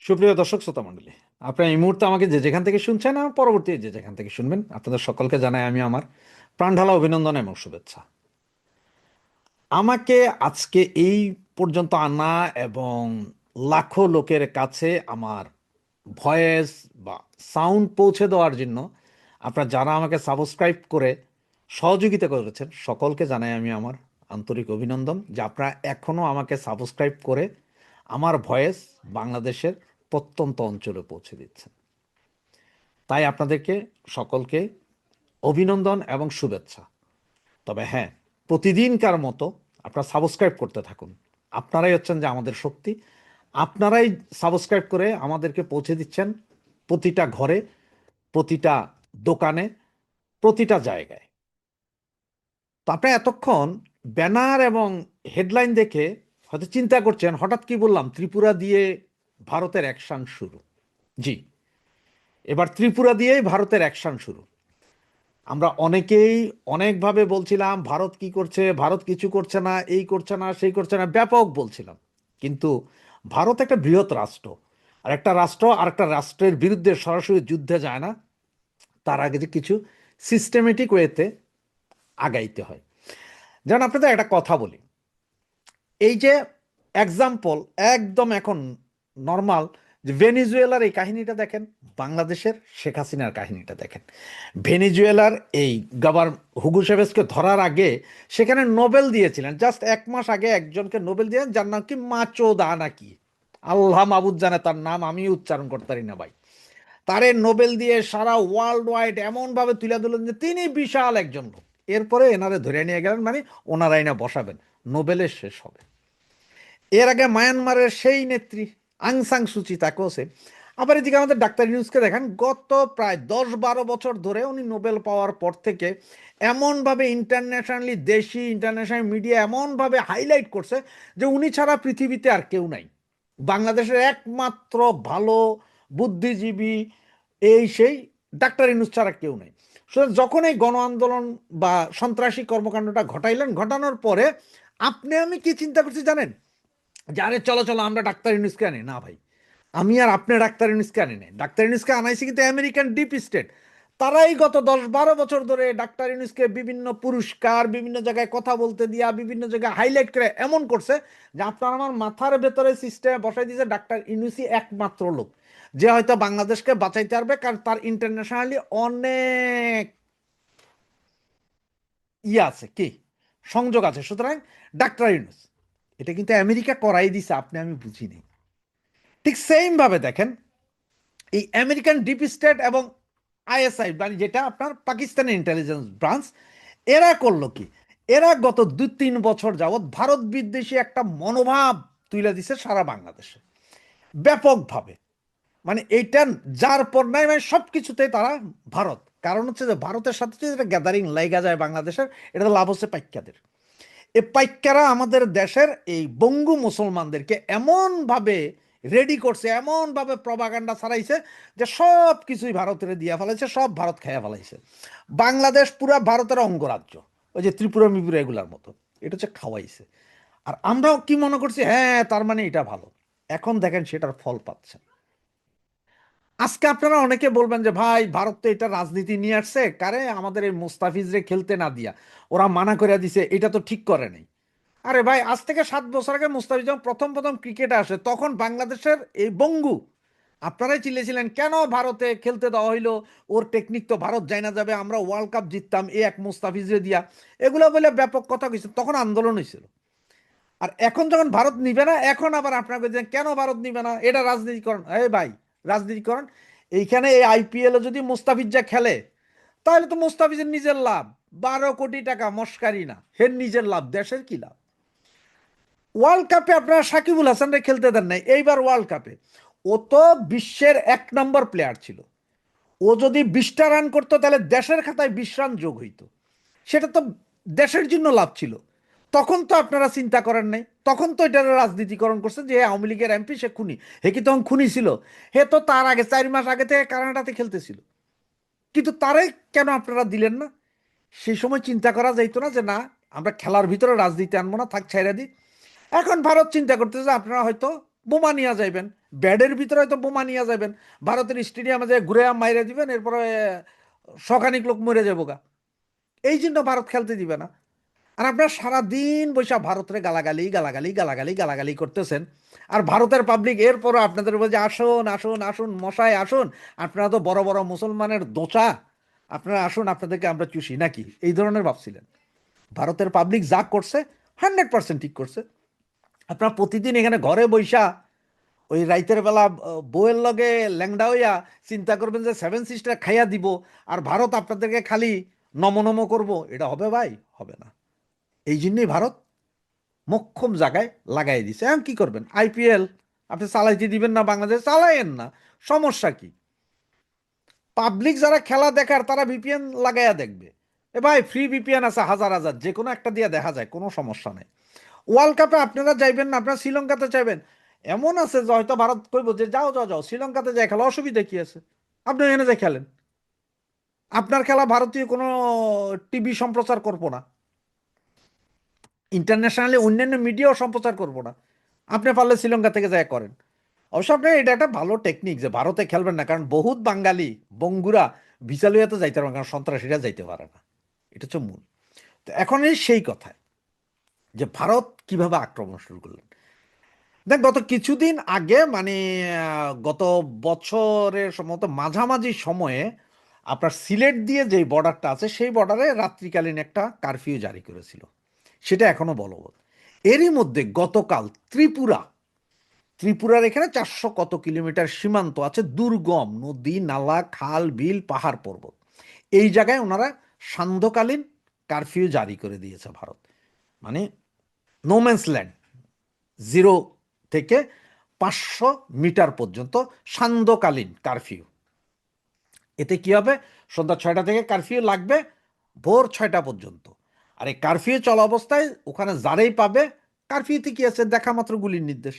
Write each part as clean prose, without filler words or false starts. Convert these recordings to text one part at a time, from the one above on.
সুপ্রিয় দর্শক শ্রোতা মণ্ডলী, আপনারা এই মুহূর্তে আমাকে যে যেখান থেকে শুনছেন, আমার পরবর্তী যে যেখান থেকে শুনবেন, আপনাদের সকলকে জানাই আমি আমার প্রাণঢালা অভিনন্দন এবং শুভেচ্ছা। আমাকে আজকে এই পর্যন্ত আনা এবং লাখো লোকের কাছে আমার ভয়েস বা সাউন্ড পৌঁছে দেওয়ার জন্য আপনারা যারা আমাকে সাবস্ক্রাইব করে সহযোগিতা করেছেন, সকলকে জানাই আমি আমার আন্তরিক অভিনন্দন যে আপনারা এখনও আমাকে সাবস্ক্রাইব করে আমার ভয়েস বাংলাদেশের প্রত্যন্ত অঞ্চলে পৌঁছে দিচ্ছেন। তাই আপনাদেরকে সকলকে অভিনন্দন এবং শুভেচ্ছা। তবে হ্যাঁ, প্রতিদিনকার মতো আপনারা সাবস্ক্রাইব করতে থাকুন। আপনারাই হচ্ছেন যে আমাদের শক্তি। আপনারাই সাবস্ক্রাইব করে আমাদেরকে পৌঁছে দিচ্ছেন প্রতিটা ঘরে, প্রতিটা দোকানে, প্রতিটা জায়গায়। তো আপনারা এতক্ষণ ব্যানার এবং হেডলাইন দেখে হয়তো চিন্তা করছেন, হঠাৎ কি বললাম ত্রিপুরা দিয়ে ভারতের অ্যাকশন শুরু। জি, এবার ত্রিপুরা দিয়েই ভারতের অ্যাকশন শুরু। আমরা অনেকেই অনেকভাবে বলছিলাম ভারত কি করছে, ভারত কিছু করছে না, এই করছে না, সেই করছে না, ব্যাপক বলছিলাম। কিন্তু ভারত একটা বৃহৎ রাষ্ট্র, আর একটা রাষ্ট্র আর একটা রাষ্ট্রের বিরুদ্ধে সরাসরি যুদ্ধে যায় না, তার আগে যে কিছু সিস্টেমেটিক ওয়েতে আগাইতে হয়। যেমন আপনাদের একটা কথা বলি, এই যে এক্সাম্পল একদম এখন নর্মাল, যে ভেনিজুয়েলার এই কাহিনীটা দেখেন, বাংলাদেশের শেখ হাসিনার কাহিনীটা দেখেন। ভেনিজুয়েলার এই হুগো চেভেজকে ধরার আগে সেখানে নোবেল দিয়েছিলেন, জাস্ট 1 মাস আগে একজনকে নোবেল দিয়েছেন যার নাম কি মাচো দা নাকি, আল্লাহ মাবুদ জানে তার নাম, আমি উচ্চারণ করতে পারি না ভাই। তারে নোবেল দিয়ে সারা ওয়ার্ল্ড ওয়াইড এমনভাবে তুলে দিলেন যে তিনি বিশাল একজন লোক। এরপরে এনারে ধরে নিয়ে গেলেন, মানে ওনারাই না বসাবেন, নোবেলের শেষ হবে। এর আগে মায়ানমারের সেই নেত্রী আং সাং সুচি, তাকেও সে। আবার এদিকে আমাদের ডাক্তার ইউনূসকে দেখেন, গত প্রায় 10-12 বছর ধরে উনি নোবেল পাওয়ার পর থেকে এমনভাবে ইন্টারন্যাশনালি, দেশি ইন্টারন্যাশনাল মিডিয়া এমনভাবে হাইলাইট করছে যে উনি ছাড়া পৃথিবীতে আর কেউ নাই, বাংলাদেশের একমাত্র ভালো বুদ্ধিজীবী এই সেই ডাক্তার ইউনূস ছাড়া কেউ নাই। সুতরাং যখন এই গণ আন্দোলন বা সন্ত্রাসী কর্মকাণ্ডটা ঘটাইলেন, ঘটানোর পরে আপনি আমি কি চিন্তা করছি জানেন, যে আরে চলো চলো আমরা ডাক্তার ইউনূসকে আনি না ভাই। আমি আর আপনি ডাক্তার ইউনূসকে আনি নাই, ডাক্তার ইউনূসকে আনাইছি কিন্তু আমেরিকান ডিপ স্টেট। তারাই গত 10-12 বছর ধরে ডাক্তার ইউনূসকে বিভিন্ন পুরস্কার, বিভিন্ন জায়গায় কথা বলতে দিয়া, বিভিন্ন জায়গায় হাইলাইট করে এমন করছে যে আপনার আমার মাথার ভেতরে সিস্টেমে বসাই দিয়েছে ডাক্তার ইউনূসই একমাত্র লোক যে হয়তো বাংলাদেশকে বাঁচাইতে পারবে, কারণ তার ইন্টারন্যাশনালি অনেক ইয়ে আছে, কি সংযোগ আছে। সুতরাং ডাক্তার ইউনূস, এটা কিন্তু আমেরিকা করাই দিছে, আপনি আমি বুঝি নেই। ঠিক সেম ভাবে দেখেন, এই আমেরিকান ডিপ স্টেট এবং আইএসআই, মানে যেটা আপনার পাকিস্তানের ইন্টেলিজেন্স ব্রাঞ্চ, এরা করলো কি, এরা গত 2-3 বছর যাবৎ ভারত বিদ্বেষী একটা মনোভাব তুলে দিছে সারা বাংলাদেশে ব্যাপকভাবে। মানে এইটা যার পর নাই, মানে সব কিছুতেই তারা ভারত। কারণ হচ্ছে যে ভারতের সাথে যেটা গ্যাদারিং লাইগা যায় বাংলাদেশের, এটা লাভ হচ্ছে পাইক্যাদের। এ পাইক্যারা আমাদের দেশের এই বঙ্গু মুসলমানদেরকে এমনভাবে রেডি করছে, এমনভাবে প্রপাগান্ডা ছড়াইছে যে সব কিছুই ভারতের দিয়া ফেলাইছে, সব ভারত খেয়ে ফেলাইছে। বাংলাদেশ পুরা ভারতের অঙ্গরাজ্য, ওই যে ত্রিপুরা মিপুরা এগুলার মতো, এটা হচ্ছে খাওয়াইছে। আর আমরাও কি মনে করছি, হ্যাঁ তার মানে এটা ভালো। এখন দেখেন সেটার ফল পাচ্ছে। আজকে আপনারা অনেকে বলবেন যে ভাই ভারত তো এটা রাজনীতি নিয়ে আসছে, কারে আমাদের এই মুস্তাফিজরে খেলতে না দিয়া ওরা মানা করে দিছে, এটা তো ঠিক করে নাই। আরে ভাই, আজ থেকে 7 বছর আগে মুস্তাফিজ যখন প্রথম প্রথম ক্রিকেটে আসে, তখন বাংলাদেশের এই বঙ্গু আপনারাই চিল্লেছিলেন কেন ভারতে খেলতে দেওয়া হইলো, ওর টেকনিক তো ভারত যাই না যাবে, আমরা ওয়ার্ল্ড কাপ জিততাম এই এক মুস্তাফিজরে দিয়া, এগুলো বলে ব্যাপক কথা কইছে, তখন আন্দোলন হয়েছিল। আর এখন যখন ভারত নিবে না, এখন আবার আপনারা বলছেন কেন ভারত নিবে না, এটা রাজনীতিকরণ। এই ভাই, রাজনীতিকরণ এইখানে এই আইপিএল যদি মুস্তাফিজ যা খেলে, তাহলে তো মুস্তাফিজের নিজের লাভ, 12 কোটি টাকা মস্কারি না, হের নিজের লাভ, দেশের কি লাভ। ওয়ার্ল্ড কাপে আপনারা সাকিবুল হাসানরে খেলতে দেন নাই, এইবার ওয়ার্ল্ড কাপে ও তো বিশ্বের 1 নম্বর প্লেয়ার ছিল। ও যদি 20টা রান করতো তাহলে দেশের খাতায় 20 রান যোগ হইতো, সেটা তো দেশের জন্য লাভ ছিল। তখন তো আপনারা চিন্তা করেন নাই, তখন তো এটার রাজনীতিকরণ করছেন যে আওয়ামী লীগের এমপি সে খুনি। হে কি তখন খুনি ছিল? হে তো তার আগে 4 মাস আগে থেকে কানাডাতে খেলতেছিল। কিন্তু তারাই কেন আপনারা দিলেন না? সেই সময় চিন্তা করা যাইতো না যে না, আমরা খেলার ভিতরে রাজনীতি আনবো না, থাক ছেড়ে দিই। এখন ভারত চিন্তা করতেছে আপনারা হয়তো বোমা নিয়ে যাইবেন, ব্যাডের ভিতরে হয়তো বোমা নিয়ে যাবেন, ভারতের স্টেডিয়ামে যে ঘুরে মাইরে দিবেন, এরপরে শখানিক লোক মরে যাবো গা। এই জন্য ভারত খেলতে দিবে না। আর আপনারা সারাদিন বৈশা ভারতের গালাগালি গালাগালি গালাগালি গালাগালি করতেছেন। আর ভারতের পাবলিক এরপরও আপনাদের বলছে আসুন আসুন আসুন মশাই আসুন, আপনারা তো বড় বড় মুসলমানের দোচা, আপনারা আসুন আপনাদেরকে আমরা চুষি নাকি, এই ধরনের ভাবছিলেন। ভারতের পাবলিক যা করছে 100% ঠিক করছে। আপনারা প্রতিদিন এখানে ঘরে বৈশা ওই রাইতের বেলা বউয়ের লগে ল্যাংডা হইয়া চিন্তা করবেন যে সেভেন সিস্টার খাইয়া দিব, আর ভারত আপনাদেরকে খালি নম করব, এটা হবে ভাই? হবে না। এই জন্যই ভারত মোক্ষম জায়গায় লাগাই দিছে। এখন কি করবেন? আইপিএল আপনি চালাইতে দিবেন না? বাংলাদেশ চালাইয়েন না, সমস্যা কি? পাবলিক যারা খেলা দেখার তারা ভিপিএন লাগাইয়া দেখবে। এ ভাই ফ্রি ভিপিএন আছে হাজার হাজার, যে কোনো একটা দিয়ে দেখা যায়, কোনো সমস্যা নেই। ওয়ার্ল্ড কাপে আপনারা যাইবেন না, আপনারা শ্রীলঙ্কাতে চাইবেন, এমন আছে যে হয়তো ভারত কইব যে যাও যাও যাও শ্রীলঙ্কাতে যাই খেলা, অসুবিধা কি আছে? আপনি এখানে যাই খেলেন, আপনার খেলা ভারতীয় কোনো টিভি সম্প্রচার করবো না, ইন্টারন্যাশনালি অন্যান্য মিডিয়াও সম্প্রচার করবো না, আপনি পারলে শ্রীলঙ্কা থেকে যায় করেন। অবশ্য আপনার এটা একটা ভালো টেকনিক যে ভারতে খেলবেন না, কারণ বহুত বাঙালি বঙ্গুরা ভিসা লইয়া তো যাইতে পারে, কারণ সন্ত্রাসীরা যাইতে পারে না, এটা হচ্ছে মূল। তো এখন এই সেই কথায় যে ভারত কিভাবে আক্রমণ শুরু করলেন। দেখ গত কিছুদিন আগে মানে গত বছরের সম্ভবত মাঝামাঝি সময়ে আপনার সিলেট দিয়ে যে বর্ডারটা আছে সেই বর্ডারে রাত্রিকালীন একটা কারফিউ জারি করেছিল, সেটা এখনো বলবৎ। এরই মধ্যে গতকাল ত্রিপুরার এখানে 400 কত কিলোমিটার সীমান্ত আছে, দুর্গম নদী নালা খাল বিল পাহাড় পর্বত, এই জায়গায় ওনারা সান্ধ্যকালীন কারফিউ জারি করে দিয়েছে ভারত। মানে নোম্যান্স ল্যান্ড, 0 থেকে 500 মিটার পর্যন্ত সান্ধ্যকালীন কারফিউ। এতে কি হবে? সন্ধ্যা 6টা থেকে কারফিউ লাগবে ভোর 6টা পর্যন্ত। আর এই কারফিউ চলা অবস্থায় ওখানে যারাই পাবে, কারফিউতে কি আছে, দেখা মাত্র গুলির নির্দেশ,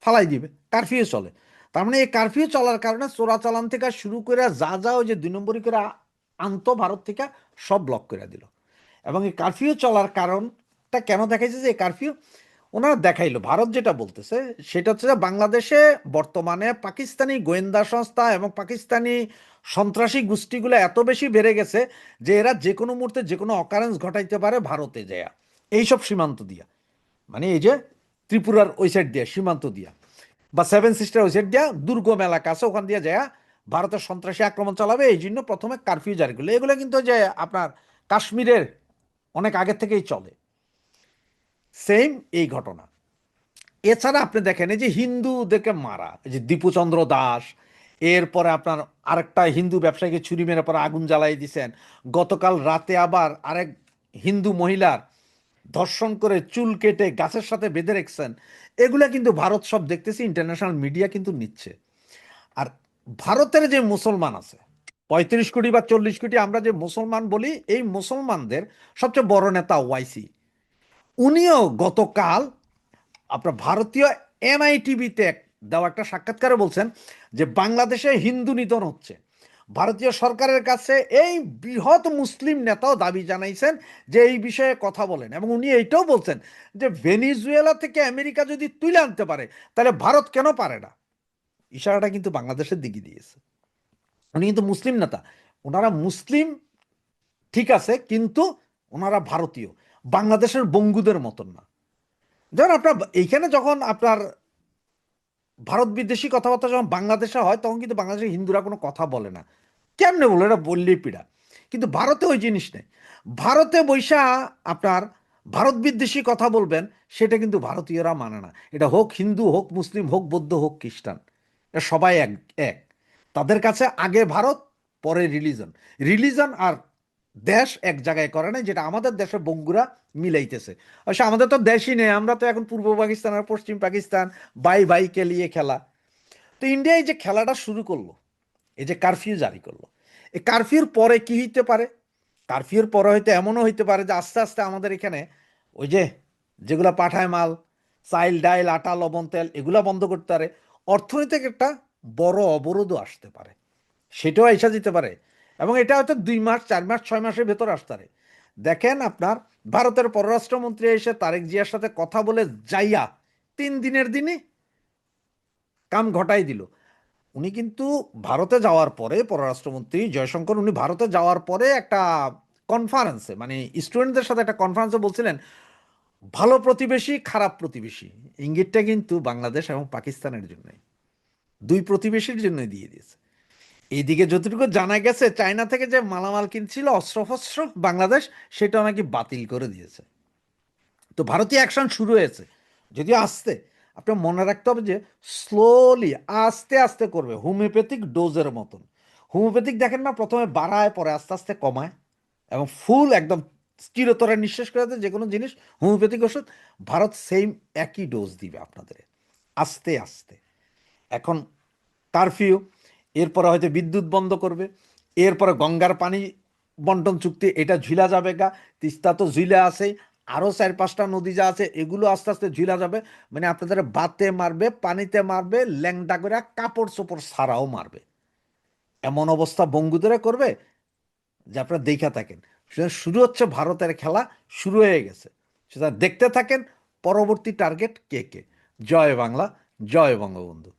ফালাই দিবে, কারফিউ চলে। তার মানে এই কারফিউ চলার কারণে চোরাচালান থেকে শুরু করে যা যা ওই যে 2 নম্বরই করে আনতো ভারত থেকে, সব ব্লক করে দিল। এবং এই কারফিউ চলার কারণটা কেন দেখাইছে, যে এই কারফিউ ওনারা দেখাইলো, ভারত যেটা বলতেছে সেটা হচ্ছে যে বাংলাদেশে বর্তমানে পাকিস্তানি গোয়েন্দা সংস্থা এবং পাকিস্তানি সন্ত্রাসী গোষ্ঠীগুলো এত বেশি বেড়ে গেছে যে এরা যে কোনো মুহূর্তে যে কোনো অকারেন্স ঘটাইতে পারে ভারতে যায় এইসব সীমান্ত দিয়া, মানে এই যে ত্রিপুরার ওই সাইড দিয়া সীমান্ত দিয়া বা সেভেন সিস্টার ওই সাইড দিয়া দুর্গম এলাকা আছে, ওখান দিয়ে যায় ভারতের সন্ত্রাসী আক্রমণ চালাবে। এই জন্য প্রথমে কারফিউ জারি করলো। এগুলো কিন্তু যে আপনার কাশ্মীরের অনেক আগের থেকেই চলে, সেম এই ঘটনা। এছাড়া আপনি দেখেন এই যে হিন্দুদেরকে মারা, এই যে দীপুচন্দ্র দাস, এরপরে আপনার আরেকটা হিন্দু ব্যবসায়ীকে ছুরি মেরে পরে আগুন জ্বালাই দিছেন, গতকাল রাতে আবার আরেক হিন্দু মহিলার ধর্ষণ করে চুল কেটে গাছের সাথে বেঁধে রেখেছেন। এগুলা কিন্তু ভারত সব দেখতেছি, ইন্টারন্যাশনাল মিডিয়া কিন্তু নিচ্ছে। আর ভারতের যে মুসলমান আছে 35 কোটি বা 40 কোটি, আমরা যে মুসলমান বলি, এই মুসলমানদের সবচেয়ে বড় নেতা ওয়াইসি, উনিও গতকাল আপনার ভারতীয় এনআইটিভিতে দেওয়া একটা সাক্ষাৎকারে বলছেন যে বাংলাদেশে হিন্দু নিধন হচ্ছে। ভারতীয় সরকারের কাছে এই বৃহৎ মুসলিম নেতাও দাবি জানাইছেন যে এই বিষয়ে কথা বলেন, এবং উনি এইটাও বলছেন যে ভেনিজুয়েলা থেকে আমেরিকা যদি তুলে আনতে পারে তাহলে ভারত কেন পারে না। ইশারাটা কিন্তু বাংলাদেশের দিকে দিয়েছে। উনি কিন্তু মুসলিম নেতা, ওনারা মুসলিম ঠিক আছে, কিন্তু ওনারা ভারতীয়, বাংলাদেশের বঙ্গুদের মতন না। যেমন আপনার এইখানে যখন আপনার ভারত বিদ্বেষী কথাবার্তা যখন বাংলাদেশে হয়, তখন কিন্তু বাংলাদেশের হিন্দুরা কোনো কথা বলে না, কেমনে বলে, এটা বললেই পীড়া। কিন্তু ভারতে ওই জিনিস নেই। ভারতে বৈশা আপনার ভারত বিদ্বেষী কথা বলবেন, সেটা কিন্তু ভারতীয়রা মানে না। এটা হোক হিন্দু, হোক মুসলিম, হোক বৌদ্ধ, হোক খ্রিস্টান, এটা সবাই এক এক। তাদের কাছে আগে ভারত, পরে রিলিজন। রিলিজন আর দেশ এক জায়গায় করে না, যেটা আমাদের দেশে বঙ্গুরা মিলাইতেছে। অবশ্য আমাদের তো দেশই নেই, আমরা তো এখন পূর্ব পাকিস্তান আর পশ্চিম পাকিস্তান বাই বাইকে নিয়ে খেলা। তো ইন্ডিয়া এই যে খেলাটা শুরু করলো, এই যে কারফিউ জারি করলো, এই কারফিউর পরে কি হইতে পারে? কারফিউর পরে হয়তো এমনও হইতে পারে যে আস্তে আস্তে আমাদের এখানে ওই যে যেগুলা পাঠায় মাল, চাইল ডাইল আটা লবণ তেল, এগুলা বন্ধ করতে পারে। অর্থনৈতিক একটা বড় অবরোধও আসতে পারে, সেটাও এসে যেতে পারে। এবং এটা হয়তো 2 মাস 4 মাস 6 মাসের ভেতর আসতে পারে। দেখেন আপনার ভারতের পররাষ্ট্রমন্ত্রী এসে তারেক জিয়ার সাথে কথা বলে যাইয়া 3 দিনের দিনই কাম ঘটাই দিল। উনি কিন্তু ভারতে যাওয়ার পরে, পররাষ্ট্রমন্ত্রী জয়শঙ্কর, উনি ভারতে যাওয়ার পরে একটা কনফারেন্সে, মানে স্টুডেন্টদের সাথে একটা কনফারেন্সে বলছিলেন, ভালো প্রতিবেশী খারাপ প্রতিবেশী, ইঙ্গিতটা কিন্তু বাংলাদেশ এবং পাকিস্তানের জন্য, দুই প্রতিবেশীর জন্য দিয়ে দিয়েছে। এইদিকে যতটুকু জানা গেছে, চায়না থেকে যে মালামাল কিনছিল অস্ত্রশস্ত্র বাংলাদেশ, সেটা নাকি বাতিল করে দিয়েছে। তো ভারতীয় অ্যাকশন শুরু হয়েছে, যদিও আস্তে। আপনার মনে রাখতে হবে যে স্লোলি, আস্তে আস্তে করবে, হোমিওপ্যাথিক ডোজের মতন। হোমিওপ্যাথিক দেখেন না, প্রথমে বাড়ায় পরে আস্তে আস্তে কমায়, এবং ফুল একদম চিরতরে নিঃশেষ করে দেয় যে কোনো জিনিস। হোমিওপ্যাথিক ওষুধ ভারত সেম একই ডোজ দিবে আপনাদের, আস্তে আস্তে। এখন কারফিউ, এরপরে হয়তো বিদ্যুৎ বন্ধ করবে, এরপরে গঙ্গার পানি বন্টন চুক্তি, এটা ঝুলা যাবে গা। তিস্তা তো ঝুলে আছে, আরও 4-5টা নদী যা আছে এগুলো আস্তে আস্তে ঝুলা যাবে। মানে আপনাদের বাতে মারবে, পানিতে মারবে, ল্যাংটা করে কাপড় চোপড় ছাড়াও মারবে, এমন অবস্থা বঙ্গুদেরা করবে যে আপনারা দেখা থাকেন। সুতরাং শুরু হচ্ছে ভারতের খেলা, শুরু হয়ে গেছে। সুতরাং দেখতে থাকেন পরবর্তী টার্গেট কে কে। জয় বাংলা, জয় বঙ্গবন্ধু।